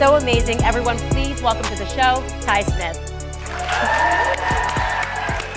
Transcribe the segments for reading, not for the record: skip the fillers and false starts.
so amazing. Everyone, please welcome to the show, Ty Smith.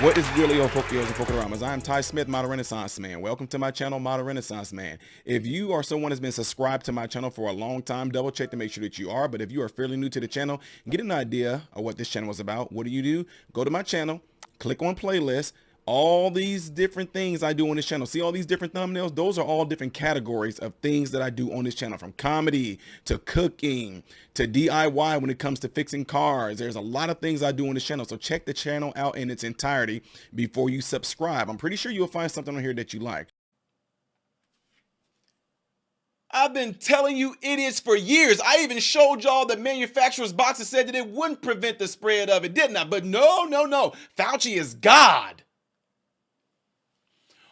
What is really on Fokios and Fokaramas? I'm Ty Smith, Model Renaissance Man. Welcome to my channel, Model Renaissance Man. If you are someone that's been subscribed to my channel for a long time, double check to make sure that you are. But if you are fairly new to the channel, get an idea of what this channel is about. What do? Go to my channel, click on playlist. All these different things I do on this channel. See all these different thumbnails? Those are all different categories of things that I do on this channel, from comedy to cooking to DIY when it comes to fixing cars. There's a lot of things I do on this channel. So check the channel out in its entirety before you subscribe. I'm pretty sure you'll find something on here that you like. I've been telling you idiots for years. I even showed y'all the manufacturer's box that said that it wouldn't prevent the spread of it, didn't I? But no. Fauci is God.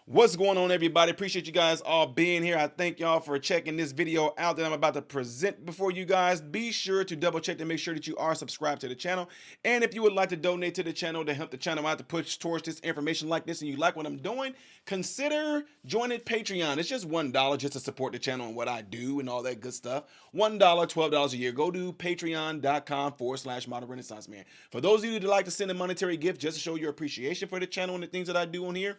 What's going on, everybody? Appreciate you guys all being here. I thank y'all for checking this video out that I'm about to present before you guys. Be sure to double check to make sure that you are subscribed to the channel. And if you would like to donate to the channel to help the channel out to push towards this information like this, and you like what I'm doing, consider joining Patreon. It's just $1 just to support the channel and what I do and all that good stuff. $1, $12 a year. Go to patreon.com/Model Renaissance Man. For those of you that like to send a monetary gift just to show your appreciation for the channel and the things that I do on here,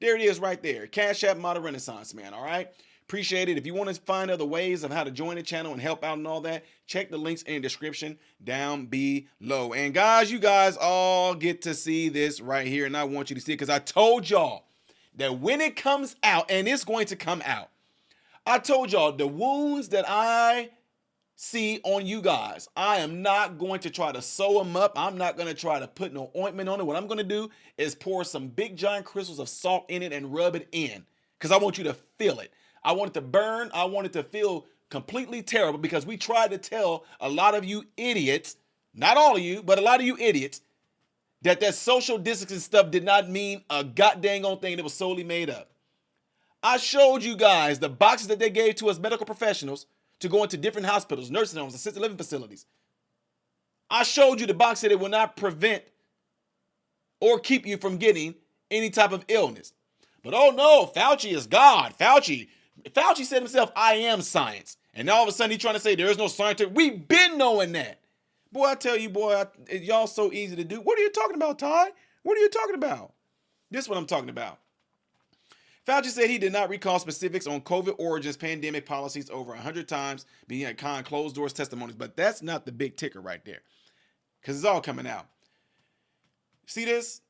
there it is right there. Cash App, Model Renaissance Man, all right? Appreciate it. If you want to find other ways of how to join the channel and help out and all that, check the links in the description down below. And guys, you guys all get to see this right here, and I want you to see it because I told y'all that when it comes out, and it's going to come out, I told y'all the wounds that I see on you guys, I am not going to try to sew them up. I'm not going to try to put no ointment on it. What I'm going to do is pour some big giant crystals of salt in it and rub it in because I want you to feel it. I want it to burn. I want it to feel completely terrible because we tried to tell a lot of you idiots, not all of you, but a lot of you idiots, that social distancing stuff did not mean a goddamn on thing that was solely made up. I showed you guys the boxes that they gave to us medical professionals to go into different hospitals, nursing homes, assisted living facilities. I showed you the box that it will not prevent or keep you from getting any type of illness. But oh no, Fauci is God. Fauci said himself, I am science. And now all of a sudden he's trying to say there is no scientific. We've been knowing that. Boy, I tell you, y'all so easy to do. What are you talking about, Ty? What are you talking about? This is what I'm talking about. Fauci said he did not recall specifics on COVID origins pandemic policies over 100 times behind closed doors testimonies, but that's not the big ticker right there because it's all coming out. See this?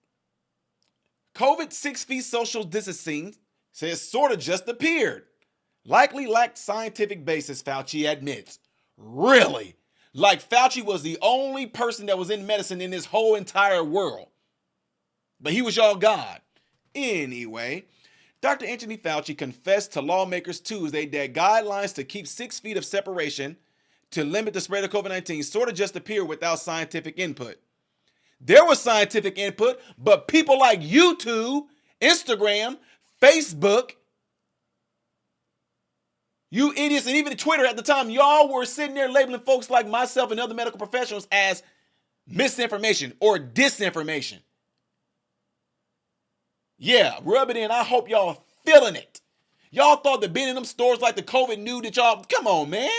COVID 6 feet social distancing says sort of just appeared. Likely lacked scientific basis, Fauci admits. Really? Like Fauci was the only person that was in medicine in this whole entire world. But he was y'all God. Anyway, Dr. Anthony Fauci confessed to lawmakers Tuesday that guidelines to keep 6 feet of separation to limit the spread of COVID-19 sort of just appeared without scientific input. There was scientific input, but people like YouTube, Instagram, Facebook, you idiots, and even Twitter at the time, y'all were sitting there labeling folks like myself and other medical professionals as misinformation or disinformation. Yeah, rub it in. I hope y'all feeling it. Y'all thought that being in them stores like the COVID knew that y'all, come on, man.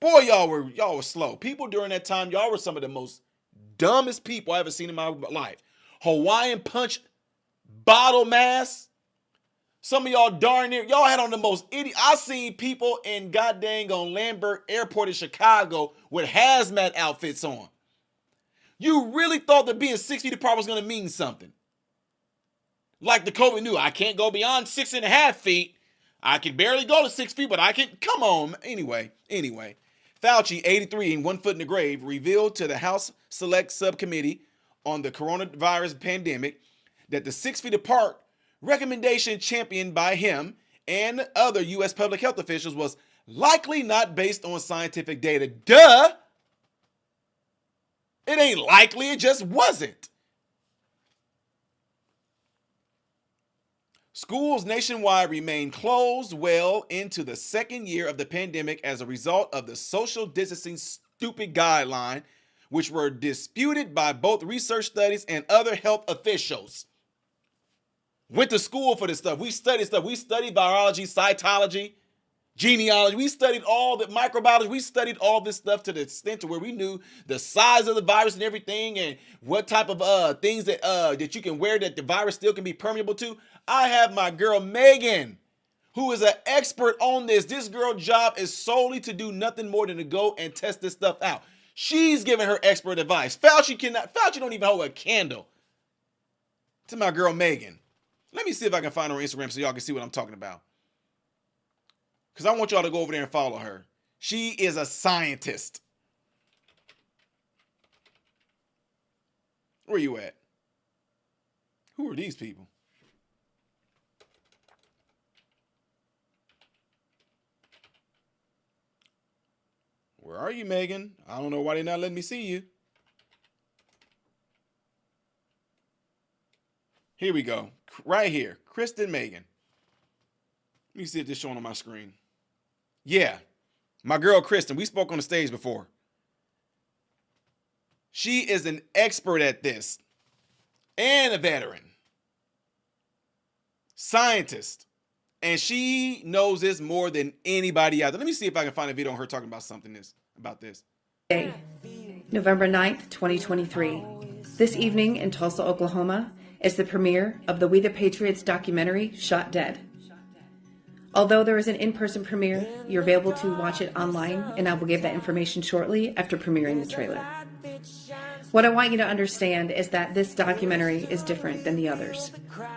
Boy, y'all were slow. People during that time, y'all were some of the most dumbest people I ever seen in my life. Hawaiian punch bottle masks. Some of y'all darn near, y'all had on the most idiot. I seen people in goddamn on Lambert Airport in Chicago with hazmat outfits on. You really thought that being 6 feet apart was going to mean something. Like the COVID knew, I can't go beyond 6.5 feet. I can barely go to 6 feet, but I can, come on. Anyway. Fauci, 83 and 1 foot in the grave, revealed to the House Select Subcommittee on the coronavirus pandemic that the 6 feet apart recommendation championed by him and other U.S. public health officials was likely not based on scientific data. Duh! It ain't likely, it just wasn't. Schools nationwide remain closed well into the second year of the pandemic as a result of the social distancing stupid guideline, which were disputed by both research studies and other health officials. Went to school for this stuff. We studied stuff. We studied virology, cytology, genealogy. We studied all the microbiology. We studied all this stuff to the extent to where we knew the size of the virus and everything, and what type of things that you can wear that the virus still can be permeable to. I have my girl Megan, who is an expert on this. This girl's job is solely to do nothing more than to go and test this stuff out. She's giving her expert advice. Fauci don't even hold a candle to my girl Megan. Let me see if I can find her on Instagram so y'all can see what I'm talking about. Because I want y'all to go over there and follow her. She is a scientist. Where you at? Who are these people? Where are you, Megan? I don't know why they're not letting me see you. Here we go. Right here. Kristen Megan. Let me see if this is showing on my screen. Yeah. My girl Kristen. We spoke on the stage before. She is an expert at this. And a veteran. Scientist. And she knows this more than anybody out there. Let me see if I can find a video on her talking about about this. November 9th, 2023. This evening in Tulsa, Oklahoma, is the premiere of the We the Patriots documentary, Shot Dead. Although there is an in-person premiere, you're available to watch it online, and I will give that information shortly after premiering the trailer. What I want you to understand is that this documentary is different than the others.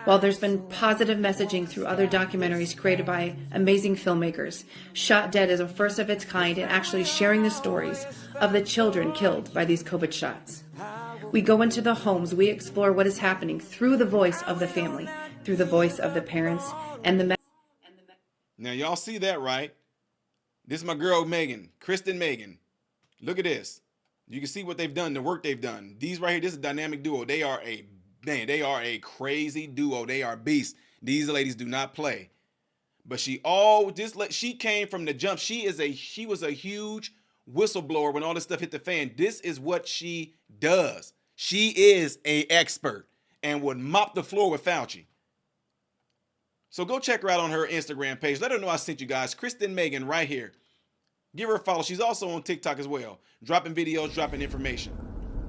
While there's been positive messaging through other documentaries created by amazing filmmakers, Shot Dead is a first of its kind in actually sharing the stories of the children killed by these COVID shots. We go into the homes, we explore what is happening through the voice of the family, through the voice of the parents, and the... Now y'all see that, right? This is my girl Megan, Kristen Megan. Look at this. You can see what they've done, the work they've done. These right here, this is a dynamic duo. They are a crazy duo. They are beasts. These ladies do not play. But she came from the jump. She was a huge whistleblower when all this stuff hit the fan. This is what she does. She is an expert and would mop the floor with Fauci. So go check her out on her Instagram page. Let her know I sent you guys. Kristen Megan right here. Give her a follow. She's also on TikTok as well. Dropping videos, dropping information.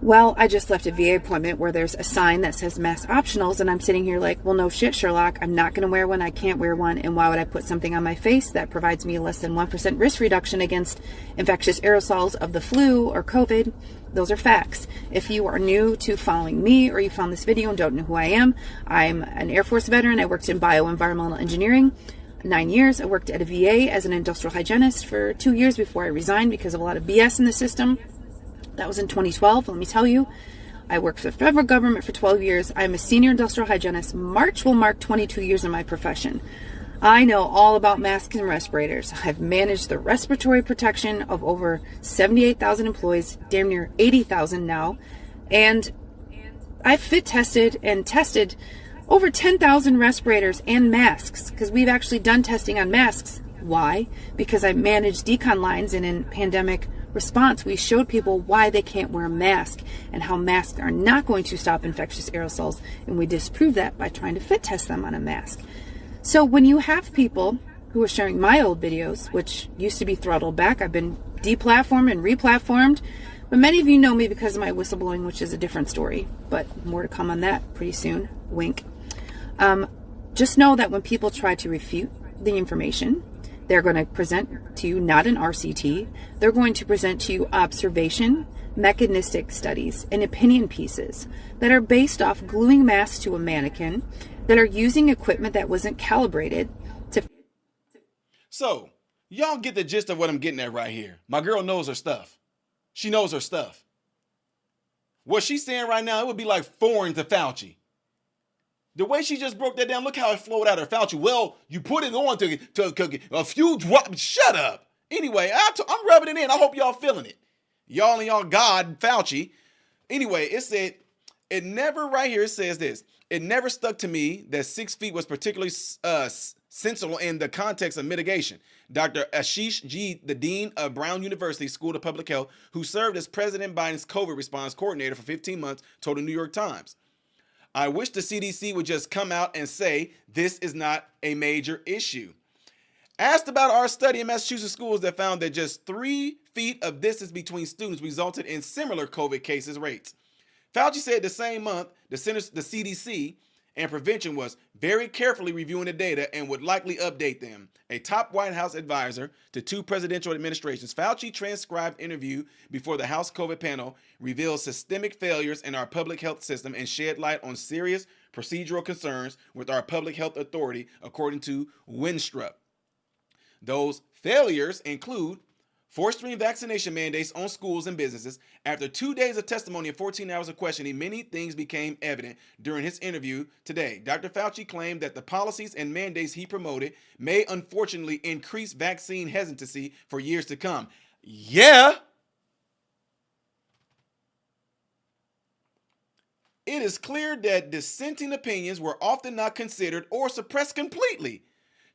Well, I just left a VA appointment where there's a sign that says mask optionals, and I'm sitting here like, well, no shit, Sherlock. I'm not going to wear one. I can't wear one. And why would I put something on my face that provides me a less than 1% risk reduction against infectious aerosols of the flu or COVID? Those are facts. If you are new to following me or you found this video and don't know who I am, I'm an Air Force veteran. I worked in bioenvironmental engineering. 9 years. I worked at a VA as an industrial hygienist for 2 years before I resigned because of a lot of BS in the system. That was in 2012. Let me tell you, I worked for the federal government for 12 years. I'm a senior industrial hygienist. March will mark 22 years in my profession. I know all about masks and respirators. I've managed the respiratory protection of over 78,000 employees, damn near 80,000 now. And I've fit tested and tested over 10,000 respirators and masks, because we've actually done testing on masks. Why? Because I managed decon lines, and in pandemic response, we showed people why they can't wear a mask and how masks are not going to stop infectious aerosols, and we disproved that by trying to fit test them on a mask. So when you have people who are sharing my old videos, which used to be throttled back, I've been deplatformed and replatformed, but many of you know me because of my whistleblowing, which is a different story, but more to come on that pretty soon. Wink. Just know that when people try to refute the information, they're going to present to you not an RCT. They're going to present to you observation, mechanistic studies, and opinion pieces that are based off gluing masks to a mannequin, that are using equipment that wasn't calibrated to... So, y'all get the gist of what I'm getting at right here. My girl knows her stuff. She knows her stuff. What she's saying right now, it would be like foreign to Fauci. The way she just broke that down, look how it flowed out of Fauci. Well, you put it on to a few drops. Shut up. Anyway, I'm rubbing it in. I hope y'all feeling it. Y'all and y'all God, Fauci. Anyway, it said, it never, right here, it says this. It never stuck to me that 6 feet was particularly sensible in the context of mitigation. Dr. Ashish G., the dean of Brown University School of Public Health, who served as President Biden's COVID response coordinator for 15 months, told the New York Times, I wish the CDC would just come out and say this is not a major issue. Asked about our study in Massachusetts schools that found that just 3 feet of distance between students resulted in similar COVID cases rates. Fauci said the same month the CDC and prevention was very carefully reviewing the data and would likely update them. A top White House advisor to 2 presidential administrations, Fauci transcribed interview before the House COVID panel revealed systemic failures in our public health system and shed light on serious procedural concerns with our public health authority, according to Winstrup. Those failures include forced vaccination mandates on schools and businesses. After 2 days of testimony and 14 hours of questioning, many things became evident during his interview today. Dr. Fauci claimed that the policies and mandates he promoted may unfortunately increase vaccine hesitancy for years to come. Yeah. It is clear that dissenting opinions were often not considered or suppressed completely.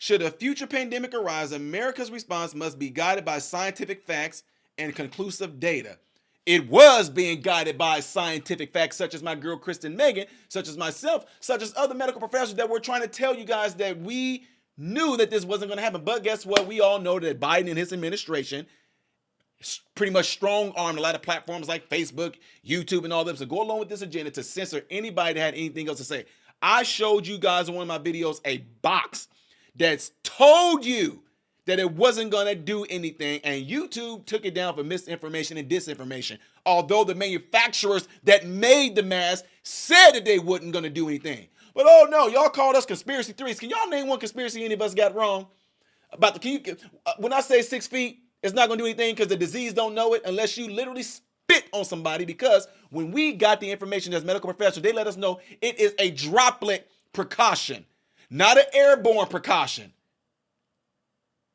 Should a future pandemic arise, America's response must be guided by scientific facts and conclusive data. It was being guided by scientific facts, such as my girl Kristen Megan, such as myself, such as other medical professors that were trying to tell you guys that we knew that this wasn't going to happen. But guess what? We all know that Biden and his administration pretty much strong-armed a lot of platforms like Facebook, YouTube, and all them to go along with this agenda to censor anybody that had anything else to say. I showed you guys in one of my videos a box that's told you that it wasn't going to do anything, and YouTube took it down for misinformation and disinformation, although the manufacturers that made the mask said that they wasn't going to do anything. But oh no, y'all called us conspiracy theories. Can y'all name one conspiracy any of us got wrong? About when I say 6 feet, it's not going to do anything because the disease don't know it unless you literally spit on somebody, because when we got the information as medical professors, they let us know it is a droplet precaution, not an airborne precaution.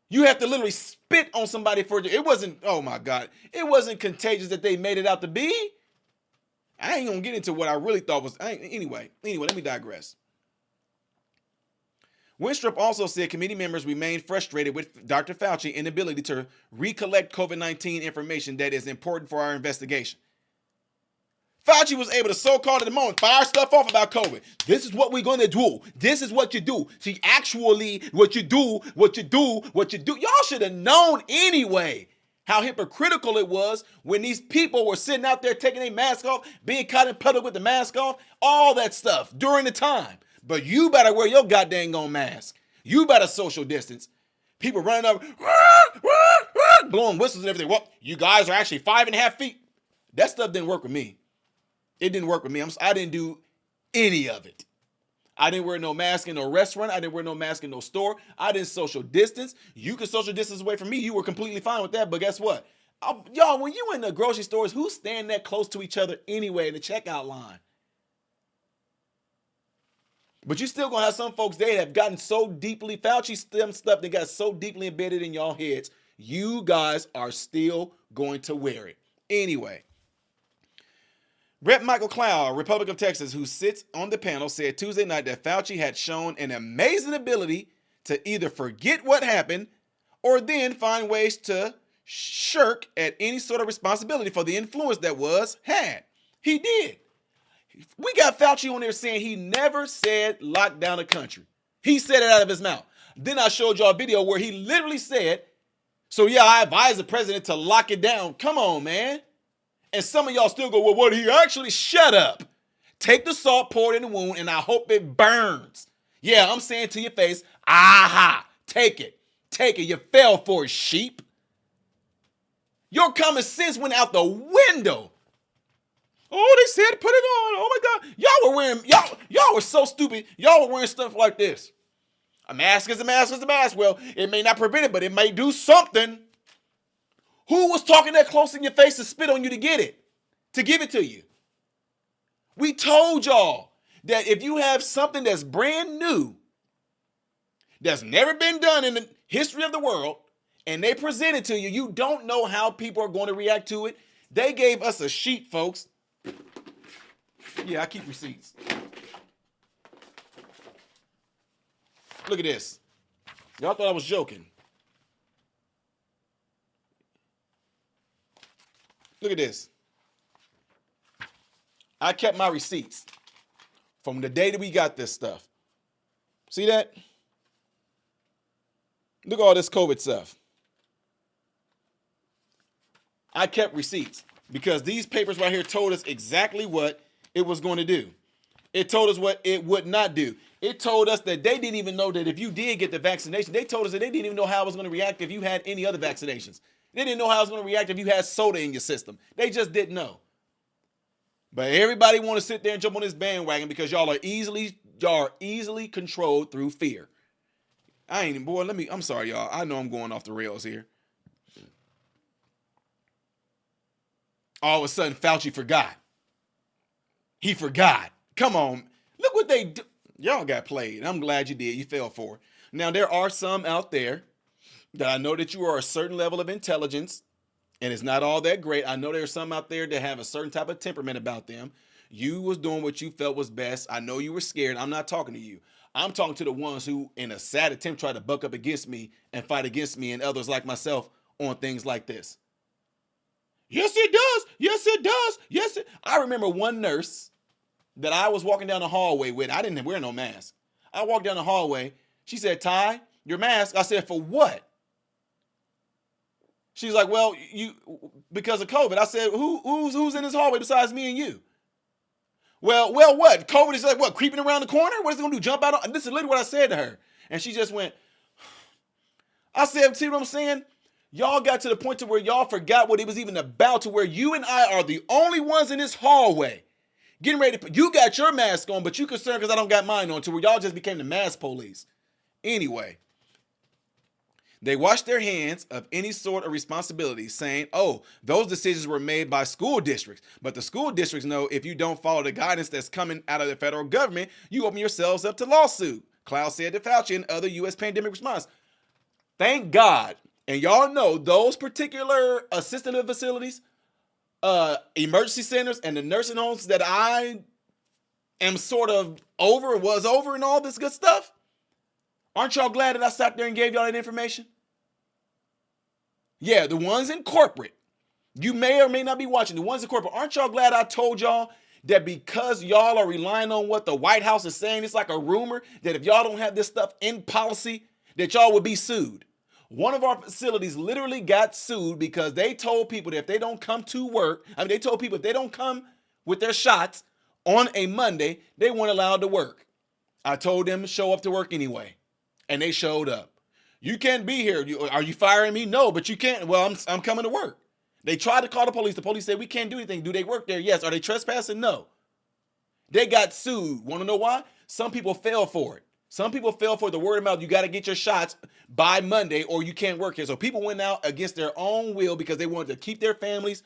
You have to literally spit on somebody for it. Wasn't, oh my God, it wasn't contagious that they made it out to be. I ain't gonna get into what I really thought was, anyway, let me digress. Winstrup also said committee members remain frustrated with Dr. Fauci's inability to recollect COVID-19 information that is important for our investigation. Fauci was able to so-called at the moment fire stuff off about COVID. This is what we're going to do. This is what you do. See, actually, what you do. Y'all should have known anyway how hypocritical it was when these people were sitting out there taking their mask off, being caught in public with the mask off, all that stuff during the time. But you better wear your goddamn on mask. You better social distance. People running up, blowing whistles and everything. Well, you guys are actually 5.5 feet. That stuff didn't work with me. It didn't work with me. I didn't do any of it. I didn't wear no mask in no restaurant. I didn't wear no mask in no store. I didn't social distance. You could social distance away from me. You were completely fine with that. But guess what? Y'all, when you in the grocery stores, who's standing that close to each other anyway in the checkout line? But you still gonna have some folks there that have gotten so deeply, Fauci STEM stuff that got so deeply embedded in y'all heads, you guys are still going to wear it. Anyway. Rep. Michael Cloud, Republican of Texas, who sits on the panel, said Tuesday night that Fauci had shown an amazing ability to either forget what happened or then find ways to shirk at any sort of responsibility for the influence that was had. He did. We got Fauci on there saying he never said lock down the country. He said it out of his mouth. Then I showed y'all a video where he literally said, so yeah, I advise the president to lock it down. Come on, man. And some of y'all still go, well, what he actually, shut up. Take the salt, pour it in the wound, and I hope it burns. Yeah, I'm saying to your face, aha, take it. Take it. You fell for it, sheep. Your common sense went out the window. Oh, they said put it on. Oh my God. Y'all were so stupid. Y'all were wearing stuff like this. A mask is a mask is a mask. Well, it may not prevent it, but it may do something. Who was talking that close in your face to spit on you to get it? To give it to you? We told y'all that if you have something that's brand new, that's never been done in the history of the world, and they present it to you, you don't know how people are going to react to it. They gave us a sheet, folks. Yeah, I keep receipts. Look at this. Y'all thought I was joking. Look at this. I kept my receipts from the day that we got this stuff. See that? Look at all this COVID stuff. I kept receipts because these papers right here told us exactly what it was going to do. It told us what it would not do. It told us that they didn't even know that if you did get the vaccination, they told us that they didn't even know how it was going to react if you had any other vaccinations. They didn't know how it was going to react if you had soda in your system. They just didn't know. But everybody want to sit there and jump on this bandwagon because y'all are easily controlled through fear. I'm sorry, y'all. I know I'm going off the rails here. All of a sudden, Fauci forgot. He forgot. Come on. Look what they do. Y'all got played. I'm glad you did. You fell for it. Now, there are some out there that I know that you are a certain level of intelligence, and it's not all that great. I know there are some out there that have a certain type of temperament about them. You was doing what you felt was best. I know you were scared. I'm not talking to you. I'm talking to the ones who, in a sad attempt, try to buck up against me and fight against me and others like myself on things like this. Yes, it does. Yes, it does. Yes, it. I remember one nurse that I was walking down the hallway with. I didn't wear no mask. I walked down the hallway. She said, "Ty, your mask." I said, "For what?" She's like, "Well, because of COVID." I said, who's in this hallway besides me and you? Well, what? COVID is like what? Creeping around the corner? What is it gonna do? Jump out? This is literally what I said to her, and she just went. I said, "See what I'm saying? Y'all got to the point to where y'all forgot what it was even about, to where you and I are the only ones in this hallway getting ready to. You got your mask on, but you concerned because I don't got mine on. To where y'all just became the mask police. Anyway." They washed their hands of any sort of responsibility, saying, "Oh, those decisions were made by school districts." But the school districts know if you don't follow the guidance that's coming out of the federal government, you open yourselves up to lawsuit. Klaus said to Fauci and other U.S. pandemic response. Thank God. And y'all know those particular assisted facilities, emergency centers, and the nursing homes that I am sort of was over and all this good stuff. Aren't y'all glad that I sat there and gave y'all that information? Yeah, the ones in corporate. You may or may not be watching. The ones in corporate. Aren't y'all glad I told y'all that because y'all are relying on what the White House is saying, it's like a rumor that if y'all don't have this stuff in policy, that y'all would be sued. One of our facilities literally got sued because they told people that if they don't come to work, they told people if they don't come with their shots on a Monday, they weren't allowed to work. I told them to show up to work anyway. And they showed up. You can't be here. Are you firing me? No, but you can't. Well, I'm coming to work. They tried to call the police. The police said, "We can't do anything." Do they work there? Yes. Are they trespassing? No. They got sued. Want to know why? Some people fell for it. Some people fell for the word of mouth. You got to get your shots by Monday or you can't work here. So people went out against their own will because they wanted to keep their families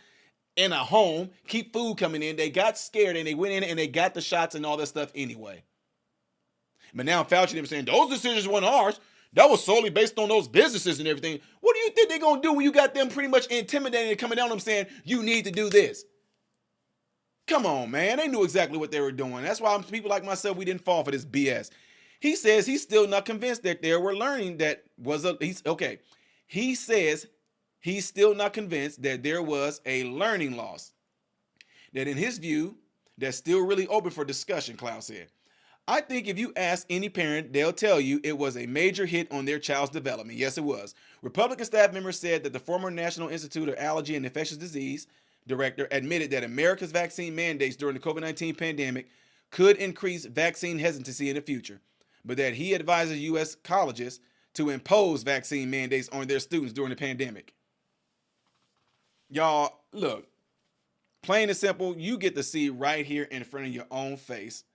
in a home, keep food coming in. They got scared and they went in and they got the shots and all that stuff anyway. But now Fauci them saying those decisions weren't ours. That was solely based on those businesses and everything. What do you think they're going to do when you got them pretty much intimidating and coming down them saying, you need to do this? Come on, man. They knew exactly what they were doing. That's why people like myself, we didn't fall for this BS. He says he's still not convinced that there were learning that was He says he's still not convinced that there was a learning loss. That in his view, that's still really open for discussion, Klaus said. I think if you ask any parent, they'll tell you it was a major hit on their child's development. Yes, it was. Republican staff members said that the former National Institute of Allergy and Infectious Disease director admitted that America's vaccine mandates during the COVID-19 pandemic could increase vaccine hesitancy in the future, but that he advises U.S. colleges to impose vaccine mandates on their students during the pandemic. Y'all, look, plain and simple, you get to see right here in front of your own face.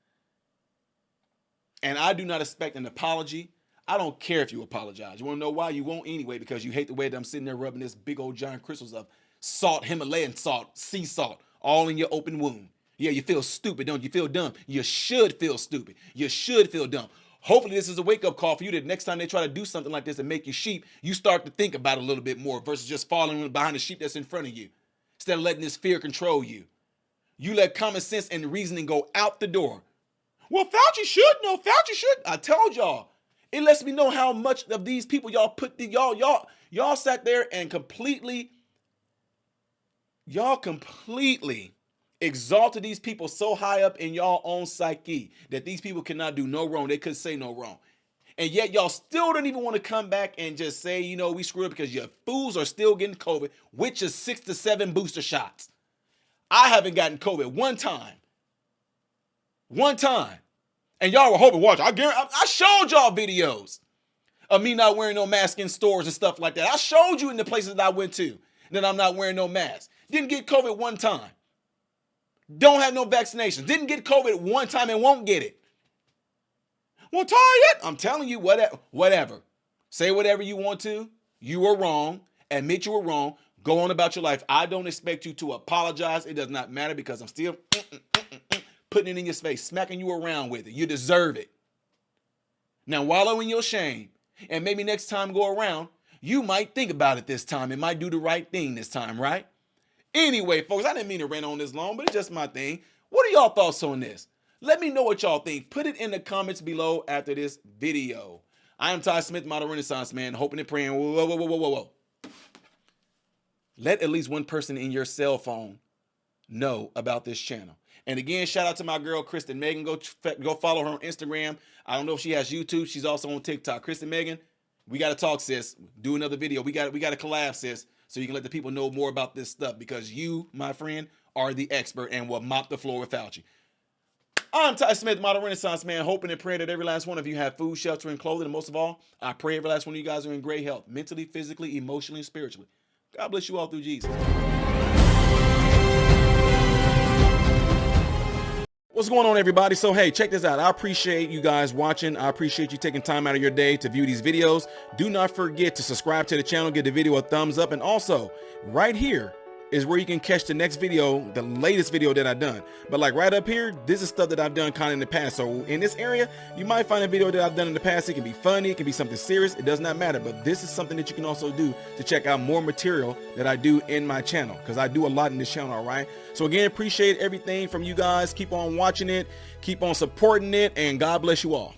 And I do not expect an apology. I don't care if you apologize. You want to know why? You won't anyway, because you hate the way that I'm sitting there rubbing this big old giant crystals of salt, Himalayan salt, sea salt, all in your open wound. Yeah, you feel stupid, don't you? Feel dumb. You should feel stupid. You should feel dumb. Hopefully this is a wake-up call for you that next time they try to do something like this and make you sheep, you start to think about it a little bit more versus just following behind the sheep that's in front of you. Instead of letting this fear control you. You let common sense and reasoning go out the door. Well, Fauci should know. Fauci should. I told y'all. It lets me know how much of these people y'all put y'all sat there and completely exalted these people so high up in y'all own psyche that these people cannot do no wrong. They couldn't say no wrong. And yet y'all still don't even want to come back and just say, you know, we screwed up because your fools are still getting COVID, which is 6 to 7 booster shots. I haven't gotten COVID one time. One time. And y'all were hoping, watch, I showed y'all videos of me not wearing no mask in stores and stuff like that. I showed you in the places that I went to that I'm not wearing no mask. Didn't get COVID one time. Don't have no vaccinations. Didn't get COVID one time and won't get it. Well, Target, I'm telling you, whatever. Say whatever you want to. You were wrong. Admit you were wrong. Go on about your life. I don't expect you to apologize. It does not matter because I'm still putting it in your face, smacking you around with it. You deserve it. Now, wallow in your shame. And maybe next time go around, you might think about it this time. It might do the right thing this time, right? Anyway, folks, I didn't mean to rant on this long, but it's just my thing. What are y'all thoughts on this? Let me know what y'all think. Put it in the comments below after this video. I am Ty Smith, model Renaissance man, hoping and praying. Whoa. Let at least one person in your cell phone know about this channel. And again, shout out to my girl, Kristen Megan. Go follow her on Instagram. I don't know if she has YouTube. She's also on TikTok. Kristen Megan, we got to talk, sis. Do another video. We got to collab, sis, so you can let the people know more about this stuff because you, my friend, are the expert and will mop the floor with Fauci. I'm Ty Smith, model Renaissance man, hoping and praying that every last one of you have food, shelter, and clothing. And most of all, I pray every last one of you guys are in great health, mentally, physically, emotionally, and spiritually. God bless you all through Jesus. What's going on, everybody? So, hey, check this out. I appreciate you guys watching. I appreciate you taking time out of your day to view these videos. Do not forget to subscribe to the channel, give the video a thumbs up, and also right here is where you can catch the next video, the latest video that I've done. But like right up here, this is stuff that I've done kind of in the past. So in this area, you might find a video that I've done in the past. It can be funny, it can be something serious. It does not matter. But this is something that you can also do to check out more material that I do in my channel, because I do a lot in this channel, all right? So again, appreciate everything from you guys. Keep on watching it, keep on supporting it, and God bless you all.